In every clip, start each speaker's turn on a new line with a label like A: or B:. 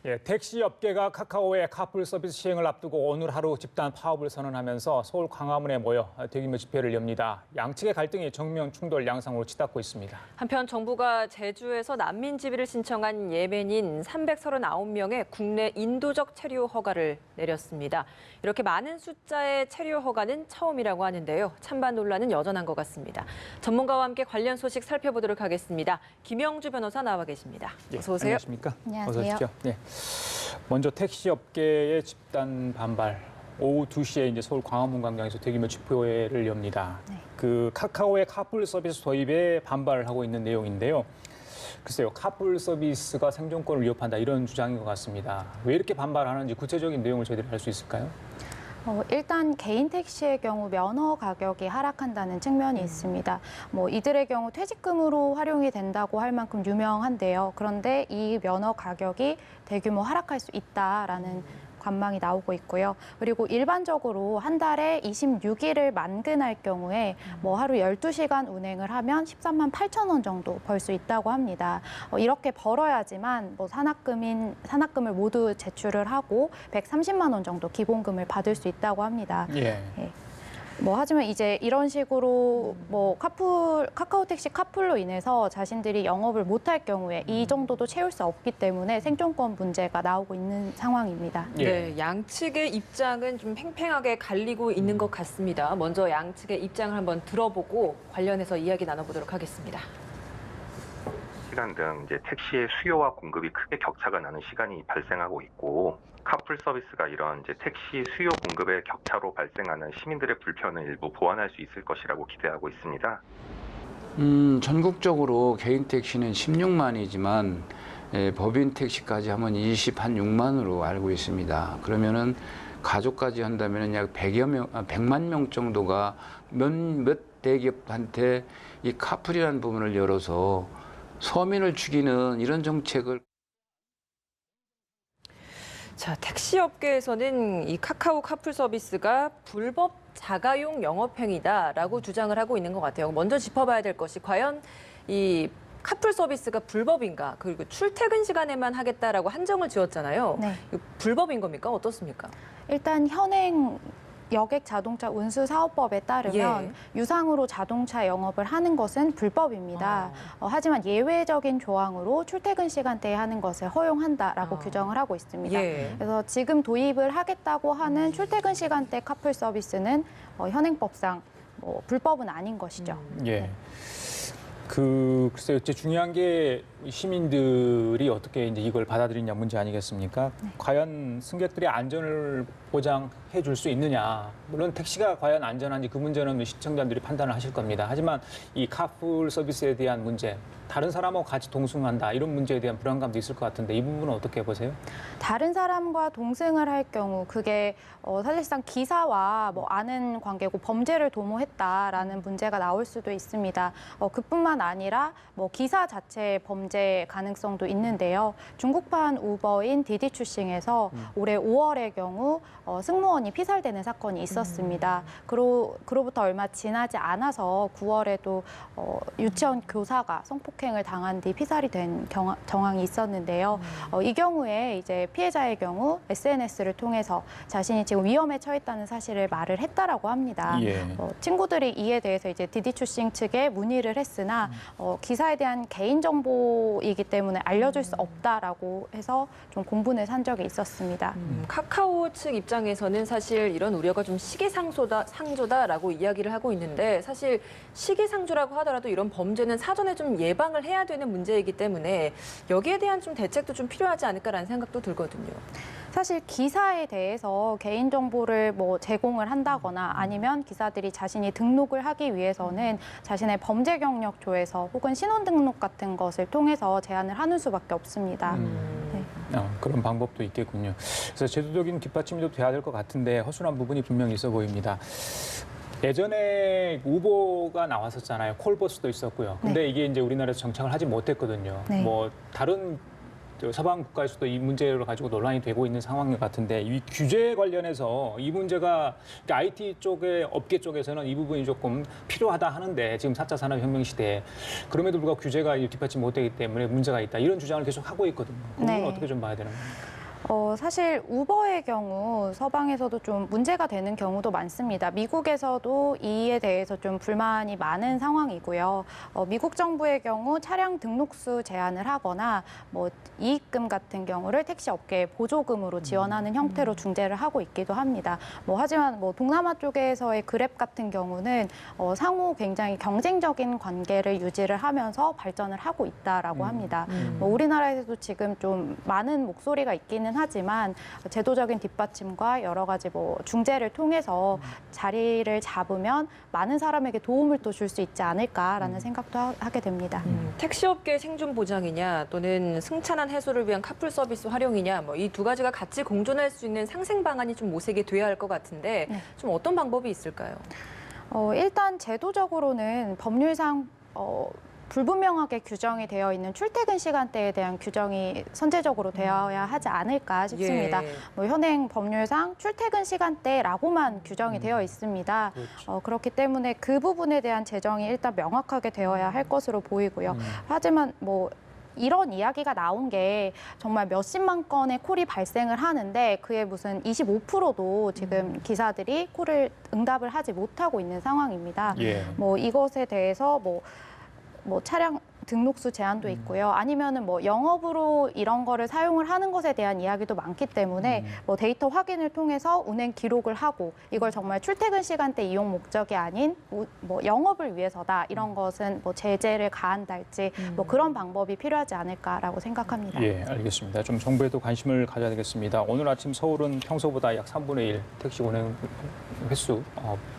A: 예, 택시 업계가 카카오의 카풀 서비스 시행을 앞두고 오늘 하루 집단 파업을 선언하면서 서울 광화문에 모여 대규모 집회를 엽니다. 양측의 갈등이 정면 충돌 양상으로 치닫고 있습니다.
B: 한편 정부가 제주에서 난민 지위를 신청한 예멘인 339명의 국내 인도적 체류 허가를 내렸습니다. 이렇게 많은 숫자의 체류 허가는 처음이라고 하는데요. 찬반 논란은 여전한 것 같습니다. 전문가와 함께 관련 소식 살펴보도록 하겠습니다. 김영주 변호사 나와 계십니다. 어서 오세요.
A: 안녕하십니까?
C: 안녕하세요.
A: 어서 오십시오. 네. 먼저 택시 업계의 집단 반발. 오후 2시에 이제 서울 광화문 광장에서 대규모 집회를 엽니다.
C: 네.
A: 그 카카오의 카풀 서비스 도입에 반발을 하고 있는 내용인데요. 글쎄요, 카풀 서비스가 생존권을 위협한다 이런 주장인 것 같습니다. 왜 이렇게 반발하는지 구체적인 내용을 저희들이 알 수 있을까요?
C: 일단 개인 택시의 경우 면허 가격이 하락한다는 측면이 있습니다. 이들의 경우 퇴직금으로 활용이 된다고 할 만큼 유명한데요. 그런데 이 면허 가격이 대규모 하락할 수 있다라는 관망이 나오고 있고요. 그리고 일반적으로 한 달에 26일을 만근할 경우에 하루 12시간 운행을 하면 13만 8천 원 정도 벌 수 있다고 합니다. 이렇게 벌어야지만 산학금을 모두 제출을 하고 130만 원 정도 기본금을 받을 수 있다고 합니다.
A: 예.
C: 예. 하지만 이제 이런 식으로 카카오 택시 카풀로 인해서 자신들이 영업을 못할 경우에 이 정도도 채울 수 없기 때문에 생존권 문제가 나오고 있는 상황입니다.
A: 예.
B: 네, 양측의 입장은 좀 팽팽하게 갈리고 있는 것 같습니다. 먼저 양측의 입장을 한번 들어보고 관련해서 이야기 나눠보도록 하겠습니다.
D: 시간 등 이제 택시의 수요와 공급이 크게 격차가 나는 시간이 발생하고 있고 카풀 서비스가 이런 이제 택시 수요 공급의 격차로 발생하는 시민들의 불편을 일부 보완할 수 있을 것이라고 기대하고 있습니다.
E: 전국적으로 개인 택시는 16만이지만 법인 택시까지 하면 26만으로 알고 있습니다. 그러면은 가족까지 한다면 약 100만 명 정도가 몇 대기업한테 이 카풀이라는 부분을 열어서 서민을 죽이는 이런 정책을.
B: 자, 택시 업계에서는 이 카카오 카풀 서비스가 불법 자가용 영업행위다라고 주장을 하고 있는 것 같아요. 먼저 짚어봐야 될 것이 과연 이 카풀 서비스가 불법인가, 그리고 출퇴근 시간에만 하겠다라고 한정을 지었잖아요.
C: 네.
B: 이거 불법인 겁니까? 어떻습니까?
C: 일단 현행 여객 자동차 운수 사업법에 따르면 유상으로 자동차 영업을 하는 것은 불법입니다. 하지만 예외적인 조항으로 출퇴근 시간대에 하는 것을 허용한다라고 규정을 하고 있습니다. 그래서 지금 도입을 하겠다고 하는 출퇴근 시간대 카풀 서비스는 현행법상 불법은 아닌 것이죠.
A: 예. 글쎄요, 중요한 게 시민들이 어떻게 이제 이걸 받아들이냐 문제 아니겠습니까?
C: 네.
A: 과연 승객들의 안전을 보장해 줄 수 있느냐. 물론 택시가 과연 안전한지 그 문제는 시청자들이 판단을 하실 겁니다. 하지만 이 카풀 서비스에 대한 문제, 다른 사람하고 같이 동승한다 이런 문제에 대한 불안감도 있을 것 같은데 이 부분은 어떻게 보세요?
C: 다른 사람과 동승을 할 경우 그게 사실상 기사와 아는 관계고 범죄를 도모했다라는 문제가 나올 수도 있습니다. 그뿐만 아니라 기사 자체의 범죄 가능성도 있는데요. 중국판 우버인 디디추싱에서 올해 5월의 경우 승무원이 피살되는 사건이 있었습니다. 그로부터 얼마 지나지 않아서 9월에도 유치원 교사가 성폭행을 당한 뒤 피살이 된 정황이 있었는데요. 이 경우에 이제 피해자의 경우 SNS를 통해서 자신이 지금 위험에 처했다는 사실을 말을 했다라고 합니다.
A: 예.
C: 친구들이 이에 대해서 이제 디디추싱 측에 문의를 했으나 기사에 대한 개인 정보이기 때문에 알려줄 수 없다라고 해서 좀 공분을 산 적이 있었습니다.
B: 카카오 측 입장에서는 사실 이런 우려가 좀 시기상조다라고 이야기를 하고 있는데 사실 시기상조라고 하더라도 이런 범죄는 사전에 좀 예방을 해야 되는 문제이기 때문에 여기에 대한 좀 대책도 좀 필요하지 않을까라는 생각도 들거든요.
C: 사실 기사에 대해서 개인정보를 제공을 한다거나 아니면 기사들이 자신이 등록을 하기 위해서는 자신의 범죄 경력조에서 혹은 신원등록 같은 것을 통해서 제안을 하는 수밖에 없습니다. 네.
A: 그런 방법도 있겠군요. 그래서 제도적인 뒷받침도 돼야 될 것 같은데 허술한 부분이 분명히 있어 보입니다. 예전에 우버가 나왔었잖아요. 콜버스도 있었고요. 근데 이게 이제 우리나라에서 정착을 하지 못했거든요.
C: 네.
A: 다른 서방 국가에서도 이 문제를 가지고 논란이 되고 있는 상황인 것 같은데 이 규제 관련해서 이 문제가 IT 쪽의 업계 쪽에서는 이 부분이 조금 필요하다 하는데 지금 4차 산업혁명 시대에 그럼에도 불구하고 규제가 뒷받침 못 되기 때문에 문제가 있다 이런 주장을 계속 하고 있거든요. 그 부분은 어떻게 좀 봐야 되는 겁니까?
C: 사실 우버의 경우 서방에서도 좀 문제가 되는 경우도 많습니다. 미국에서도 이에 대해서 좀 불만이 많은 상황이고요. 미국 정부의 경우 차량 등록수 제한을 하거나 뭐 이익금 같은 경우를 택시 업계에 보조금으로 지원하는 형태로 중재를 하고 있기도 합니다. 하지만 동남아 쪽에서의 그랩 같은 경우는 상호 굉장히 경쟁적인 관계를 유지를 하면서 발전을 하고 있다라고 합니다. 우리나라에서도 지금 좀 많은 목소리가 있기는 하지만 제도적인 뒷받침과 여러 가지 중재를 통해서 자리를 잡으면 많은 사람에게 도움을 또 줄 수 있지 않을까라는 생각도 하게 됩니다.
B: 택시업계 생존 보장이냐 또는 승차난 해소를 위한 카풀 서비스 활용이냐 이 두 가지가 같이 공존할 수 있는 상생 방안이 좀 모색이 돼야 할 것 같은데
C: 네.
B: 좀 어떤 방법이 있을까요?
C: 일단 제도적으로는 법률상 불분명하게 규정이 되어 있는 출퇴근 시간대에 대한 규정이 선제적으로 되어야 하지 않을까 싶습니다.
B: 예.
C: 현행 법률상 출퇴근 시간대라고만 규정이 되어 있습니다.
A: 그렇죠.
C: 그렇기 때문에 그 부분에 대한 제정이 일단 명확하게 되어야 할 것으로 보이고요. 하지만 이런 이야기가 나온 게 정말 몇십만 건의 콜이 발생을 하는데 그의 무슨 25%도 지금 기사들이 콜을 응답을 하지 못하고 있는 상황입니다.
A: 예.
C: 이것에 대해서 차량 등록수 제한도 있고요. 아니면은 영업으로 이런 거를 사용을 하는 것에 대한 이야기도 많기 때문에 데이터 확인을 통해서 운행 기록을 하고 이걸 정말 출퇴근 시간대 이용 목적이 아닌 영업을 위해서다 이런 것은 제재를 가한달지 그런 방법이 필요하지 않을까라고 생각합니다.
A: 예, 알겠습니다. 좀 정부에도 관심을 가져야 되겠습니다. 오늘 아침 서울은 평소보다 약 3분의 1 택시 운행 횟수,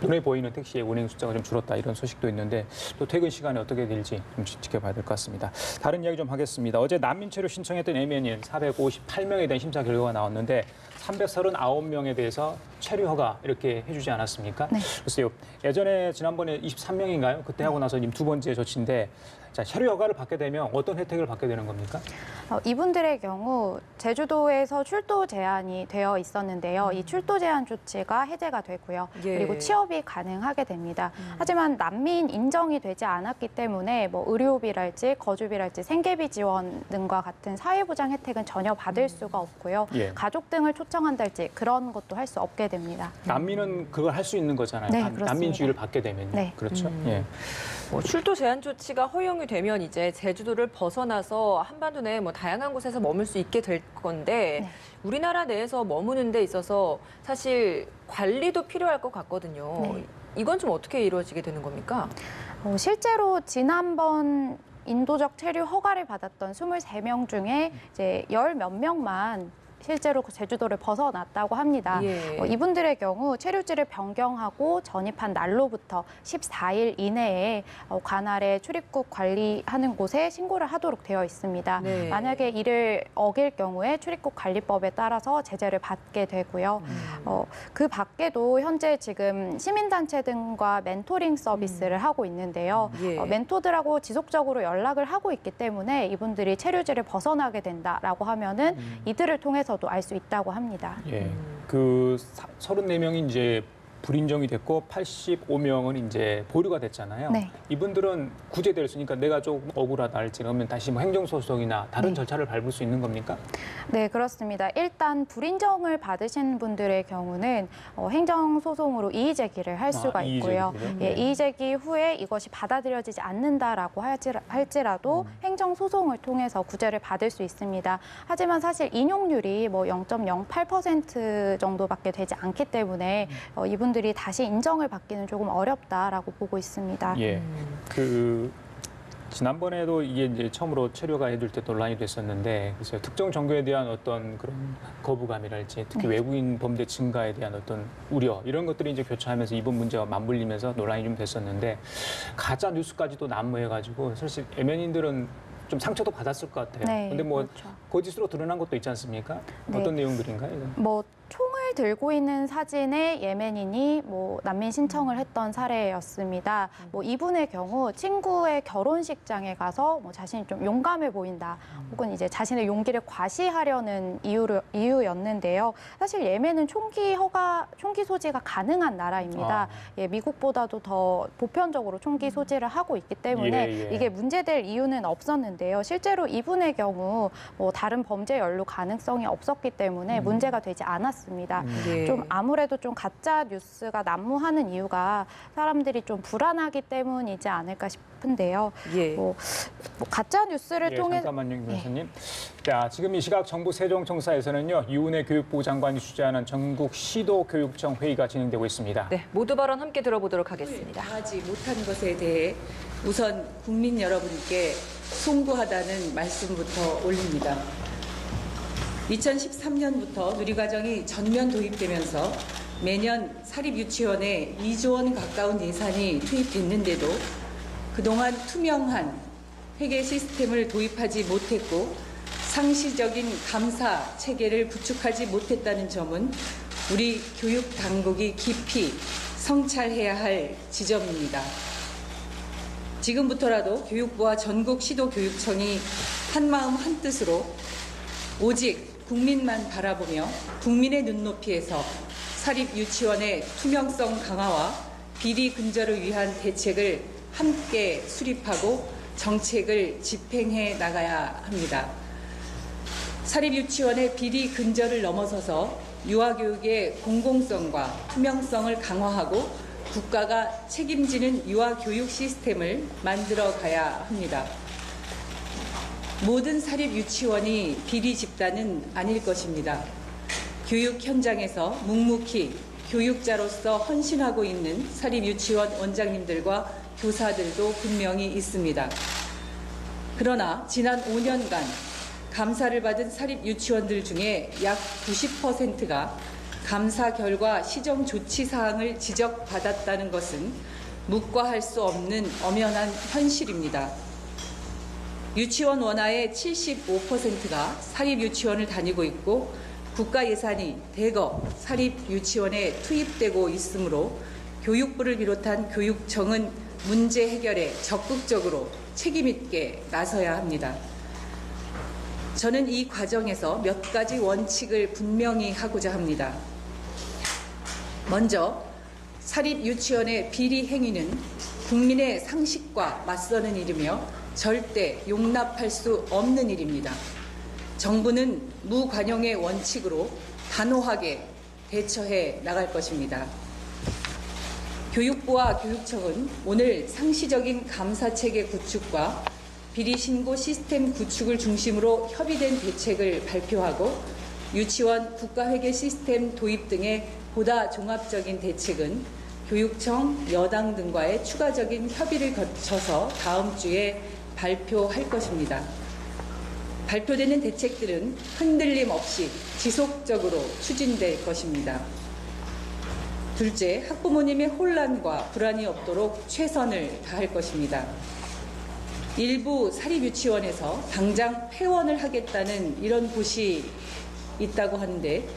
A: 눈에 보이는 택시의 운행 숫자가 좀 줄었다 이런 소식도 있는데 또 퇴근 시간에 어떻게 될지 좀 지켜봐야 될 것 같습니다. 다른 이야기 좀 하겠습니다. 어제 난민 체류 신청했던 예멘인 458명에 대한 심사 결과가 나왔는데 339명에 대해서 체류 허가 이렇게 해주지 않았습니까?
C: 네.
A: 글쎄요. 예전에 지난번에 23명인가요? 그때 하고 나서 두 번째 조치인데 자, 체류 허가를 받게 되면 어떤 혜택을 받게 되는 겁니까?
C: 이분들의 경우 제주도에서 출도 제한이 되어 있었는데요. 이 출도 제한 조치가 해제가 되고요.
B: 예.
C: 그리고 취업이 가능하게 됩니다. 하지만 난민 인정이 되지 않았기 때문에 의료비랄지 거주비랄지 생계비 지원 등과 같은 사회보장 혜택은 전혀 받을 수가 없고요.
A: 예.
C: 가족 등을 초청한달지 그런 것도 할 수 없게 됩니다.
A: 난민은 그걸 할 수 있는 거잖아요.
C: 네, 그렇습니다.
A: 난민주의를 받게 되면요.
C: 네.
A: 그렇죠. 예.
B: 출도 제한 조치가 허용이 되면 이제 제주도를 벗어나서 한반도 내 다양한 곳에서 머물 수 있게 될 건데
C: 네.
B: 우리나라 내에서 머무는 데 있어서 사실 관리도 필요할 것 같거든요.
C: 네.
B: 이건 좀 어떻게 이루어지게 되는 겁니까?
C: 실제로 지난번 인도적 체류 허가를 받았던 23명 중에 이제 몇 명만 실제로 제주도를 벗어났다고 합니다.
B: 예.
C: 이분들의 경우 체류지를 변경하고 전입한 날로부터 14일 이내에 관할에 출입국 관리하는 곳에 신고를 하도록 되어 있습니다.
B: 네.
C: 만약에 이를 어길 경우에 출입국 관리법에 따라서 제재를 받게 되고요. 그 밖에도 현재 지금 시민단체 등과 멘토링 서비스를 하고 있는데요.
B: 예.
C: 멘토들하고 지속적으로 연락을 하고 있기 때문에 이분들이 체류지를 벗어나게 된다라고 하면은 이들을 통해서도 알 수 있다고 합니다.
A: 예. 그 34명이 이제 불인정이 됐고 85명은 이제 보류가 됐잖아요.
C: 네.
A: 이분들은 구제될 수 있으니까 내가 조금 억울하다 할지 그러면 다시 행정소송이나 다른
C: 네.
A: 절차를 밟을 수 있는 겁니까?
C: 네, 그렇습니다. 일단 불인정을 받으신 분들의 경우는 행정소송으로 이의 제기를 할 수가
A: 이의
C: 있고요.
A: 제기를요?
C: 예,
A: 네.
C: 이의 제기 후에 이것이 받아들여지지 않는다라고 할지라도 행정소송을 통해서 구제를 받을 수 있습니다. 하지만 사실 인용률이 0.08% 정도밖에 되지 않기 때문에 이분들이 다시 인정을 받기는 조금 어렵다라고 보고 있습니다.
A: 예. 그 지난번에도 이게 이제 처음으로 체류가 해줄 때 논란이 됐었는데 그래서 특정 종교에 대한 어떤 그런 거부감이랄지 특히
C: 네.
A: 외국인 범죄 증가에 대한 어떤 우려 이런 것들이 이제 교차하면서 이번 문제가 맞물리면서 논란이 좀 됐었는데 가짜 뉴스까지도 난무해가지고 사실 예멘인들은 좀 상처도 받았을 것 같아요.
C: 네,
A: 근데
C: 그렇죠.
A: 거짓으로 드러난 것도 있지 않습니까?
C: 네.
A: 어떤 내용들인가요? 이건?
C: 총을 들고 있는 사진에 예멘인이 난민 신청을 했던 사례였습니다. 이분의 경우 친구의 결혼식장에 가서 자신이 좀 용감해 보인다, 혹은 이제 자신의 용기를 과시하려는 이유였는데요. 사실 예멘은 총기 소지가 가능한 나라입니다. 예, 미국보다도 더 보편적으로 총기 소지를 하고 있기 때문에
A: 예, 예.
C: 이게 문제될 이유는 없었는데. 나왔는데요. 실제로 이분의 경우 뭐 다른 범죄 연루 가능성이 없었기 때문에 문제가 되지 않았습니다.
B: 예.
C: 좀 아무래도 좀 가짜 뉴스가 난무하는 이유가 사람들이 좀 불안하기 때문이지 않을까 싶은데요.
B: 예.
C: 뭐 가짜 뉴스를
A: 예,
C: 통해
A: 잠깐만요, 김 변호사님. 자, 지금 이 시각 정부 세종청사에서는요, 이은혜 교육부 장관이 주재하는 전국 시도교육청 회의가 진행되고 있습니다.
B: 네, 모두 발언 함께 들어보도록 하겠습니다.
F: 당하지 못한 것에 대해 우선 국민 여러분께 송구하다는 말씀부터 올립니다. 2013년부터 누리과정이 전면 도입되면서 매년 사립유치원에 2조 원 가까운 예산이 투입됐는데도 그동안 투명한 회계 시스템을 도입하지 못했고 상시적인 감사 체계를 구축하지 못했다는 점은 우리 교육 당국이 깊이 성찰해야 할 지점입니다. 지금부터라도 교육부와 전국 시도교육청이 한마음 한뜻으로 오직 국민만 바라보며 국민의 눈높이에서 사립유치원의 투명성 강화와 비리 근절을 위한 대책을 함께 수립하고 정책을 집행해 나가야 합니다. 사립유치원의 비리 근절을 넘어서서 유아교육의 공공성과 투명성을 강화하고 국가가 책임지는 유아교육 시스템을 만들어 가야 합니다. 모든 사립유치원이 비리 집단은 아닐 것입니다. 교육 현장에서 묵묵히 교육자로서 헌신하고 있는 사립유치원 원장님들과 교사들도 분명히 있습니다. 그러나 지난 5년간 감사를 받은 사립유치원들 중에 약 90%가 감사 결과 시정 조치 사항을 지적받았다는 것은 묵과할 수 없는 엄연한 현실입니다. 유치원 원화의 75%가 사립유치원을 다니고 있고 국가 예산이 대거 사립유치원에 투입되고 있으므로 교육부를 비롯한 교육청은 문제 해결에 적극적으로 책임 있게 나서야 합니다. 저는 이 과정에서 몇 가지 원칙을 분명히 하고자 합니다. 먼저 사립유치원의 비리 행위는 국민의 상식과 맞서는 일이며 절대 용납할 수 없는 일입니다. 정부는 무관용의 원칙으로 단호하게 대처해 나갈 것입니다. 교육부와 교육청은 오늘 상시적인 감사체계 구축과 비리 신고 시스템 구축을 중심으로 협의된 대책을 발표하고 유치원 국가회계 시스템 도입 등의 보다 종합적인 대책은 교육청, 여당 등과의 추가적인 협의를 거쳐서 다음 주에 발표할 것입니다. 발표되는 대책들은 흔들림 없이 지속적으로 추진될 것입니다. 둘째, 학부모님의 혼란과 불안이 없도록 최선을 다할 것입니다. 일부 사립유치원에서 당장 폐원을 하겠다는 이런 곳이 있다고 하는데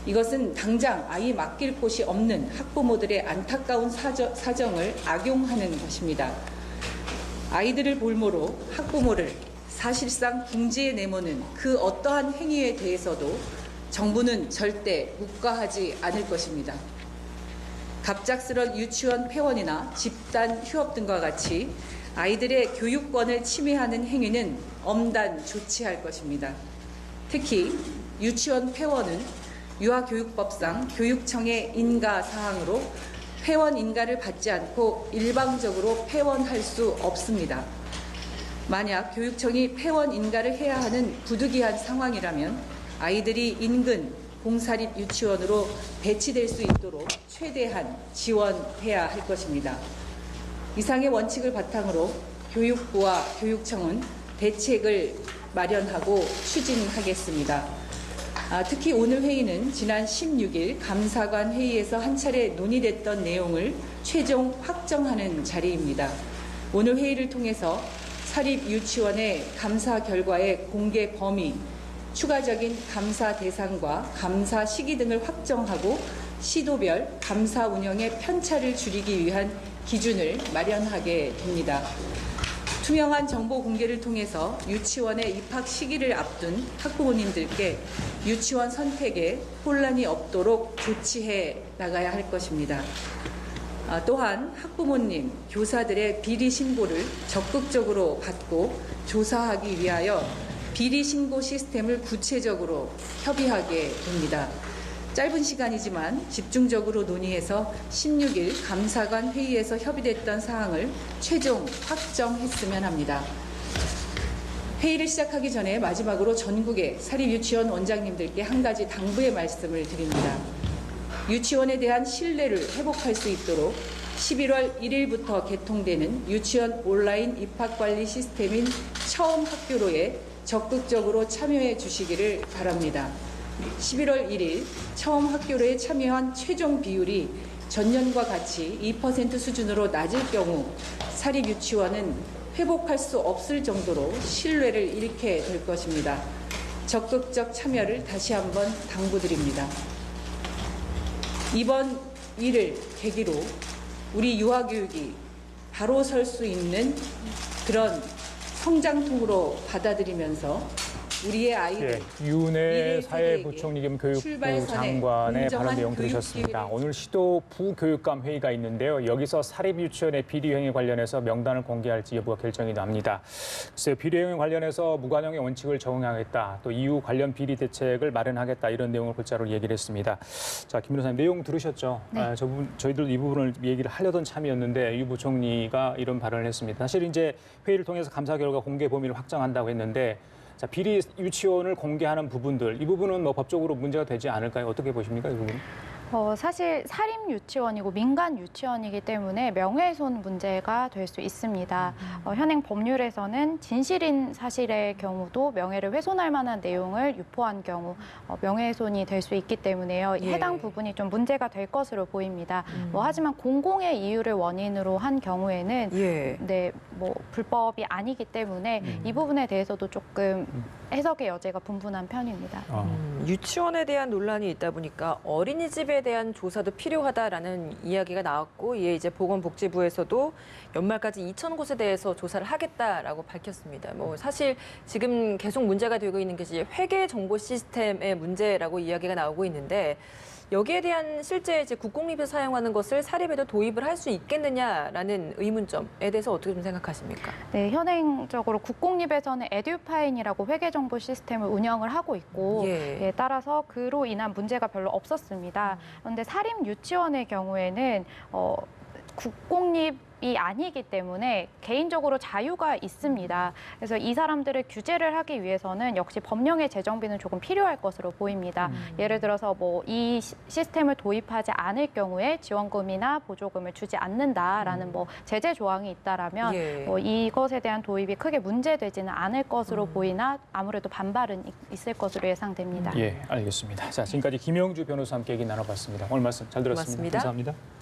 F: 이것은 당장 아이 맡길 곳이 없는 학부모들의 안타까운 사정을 악용하는 것입니다. 아이들을 볼모로 학부모를 사실상 궁지에 내모는 그 어떠한 행위에 대해서도 정부는 절대 묵과하지 않을 것입니다. 갑작스런 유치원 폐원이나 집단 휴업 등과 같이 아이들의 교육권을 침해하는 행위는 엄단 조치할 것입니다. 특히 유치원 폐원은 유아교육법상 교육청의 인가 사항으로 폐원 인가를 받지 않고 일방적으로 폐원할 수 없습니다. 만약 교육청이 폐원 인가를 해야 하는 부득이한 상황이라면 아이들이 인근 공사립 유치원으로 배치될 수 있도록 최대한 지원해야 할 것입니다. 이상의 원칙을 바탕으로 교육부와 교육청은 대책을 마련하고 추진하겠습니다. 특히 오늘 회의는 지난 16일 감사관 회의에서 한 차례 논의됐던 내용을 최종 확정하는 자리입니다. 오늘 회의를 통해서 사립유치원의 감사 결과의 공개 범위, 추가적인 감사 대상과 감사 시기 등을 확정하고 시도별 감사 운영의 편차를 줄이기 위한 기준을 마련하게 됩니다. 투명한 정보 공개를 통해서 유치원의 입학 시기를 앞둔 학부모님들께 유치원 선택에 혼란이 없도록 조치해 나가야 할 것입니다. 또한 학부모님, 교사들의 비리 신고를 적극적으로 받고 조사하기 위하여 비리 신고 시스템을 구체적으로 협의하게 됩니다. 짧은 시간이지만 집중적으로 논의해서 16일 감사관 회의에서 협의됐던 사항을 최종 확정했으면 합니다. 회의를 시작하기 전에 마지막으로 전국의 사립유치원 원장님들께 한 가지 당부의 말씀을 드립니다. 유치원에 대한 신뢰를 회복할 수 있도록 11월 1일부터 개통되는 유치원 온라인 입학관리 시스템인 처음 학교로에 적극적으로 참여해 주시기를 바랍니다. 11월 1일 처음 학교로에 참여한 최종 비율이 전년과 같이 2% 수준으로 낮을 경우 사립유치원은 회복할 수 없을 정도로 신뢰를 잃게 될 것입니다. 적극적 참여를 다시 한번 당부드립니다. 이번 일을 계기로 우리 유아교육이 바로 설 수 있는 그런 성장통으로 받아들이면서 우리의 아이들
A: 윤해 사회부총리 겸 교육부
F: 출발선에
A: 장관의
F: 공정한
A: 발언 내용
F: 교육
A: 들으셨습니다.
F: 기회를-
A: 오늘 시도 부교육감 회의가 있는데요. 여기서 사립유치원의 비리 행위 관련해서 명단을 공개할지 여부가 결정이 납니다. 글쎄요, 비리 행위 관련해서 무관용의 원칙을 적용하겠다, 또 이후 관련 비리 대책을 마련하겠다, 이런 내용을 골자로 얘기를 했습니다. 자, 김 변호사님, 내용 들으셨죠?
C: 네.
A: 저희들 이 부분을 얘기를 하려던 참이었는데 유 부총리가 이런 발언을 했습니다. 사실 이제 회의를 통해서 감사 결과 공개 범위를 확정한다고 했는데, 자, 비리 유치원을 공개하는 부분들, 이 부분은 뭐 법적으로 문제가 되지 않을까요? 어떻게 보십니까, 이 부분?
C: 사실 사립 유치원이고 민간 유치원이기 때문에 명예훼손 문제가 될 수 있습니다. 현행 법률에서는 진실인 사실의 경우도 명예를 훼손할 만한 내용을 유포한 경우 명예훼손이 될 수 있기 때문에요.
B: 예.
C: 해당 부분이 좀 문제가 될 것으로 보입니다. 하지만 공공의 이유를 원인으로 한 경우에는
B: 예.
C: 네, 불법이 아니기 때문에 이 부분에 대해서도 조금 해석의 여지가 분분한 편입니다.
B: 유치원에 대한 논란이 있다 보니까 어린이집에 대한 조사도 필요하다라는 이야기가 나왔고, 이에 이제 보건복지부에서도 연말까지 2,000곳에 대해서 조사를 하겠다라고 밝혔습니다. 사실 지금 계속 문제가 되고 있는 것이 회계 정보 시스템의 문제라고 이야기가 나오고 있는데, 여기에 대한 실제 이제 국공립에서 사용하는 것을 사립에도 도입을 할 수 있겠느냐라는 의문점에 대해서 어떻게 좀 생각하십니까?
C: 네, 현행적으로 국공립에서는 에듀파인이라고 회계정보 시스템을 운영을 하고 있고
B: 예.
C: 따라서 그로 인한 문제가 별로 없었습니다. 그런데 사립 유치원의 경우에는 국공립이 아니기 때문에 개인적으로 자유가 있습니다. 그래서 이 사람들을 규제를 하기 위해서는 역시 법령의 제정비는 조금 필요할 것으로 보입니다. 예를 들어서 이 시스템을 도입하지 않을 경우에 지원금이나 보조금을 주지 않는다라는 제재 조항이 있다라면
B: 예.
C: 이것에 대한 도입이 크게 문제되지는 않을 것으로 보이나 아무래도 반발은 있을 것으로 예상됩니다.
A: 예, 알겠습니다. 자, 지금까지 김영주 변호사와 함께 얘기 나눠봤습니다. 오늘 말씀 잘 들었습니다.
B: 고맙습니다.
A: 감사합니다.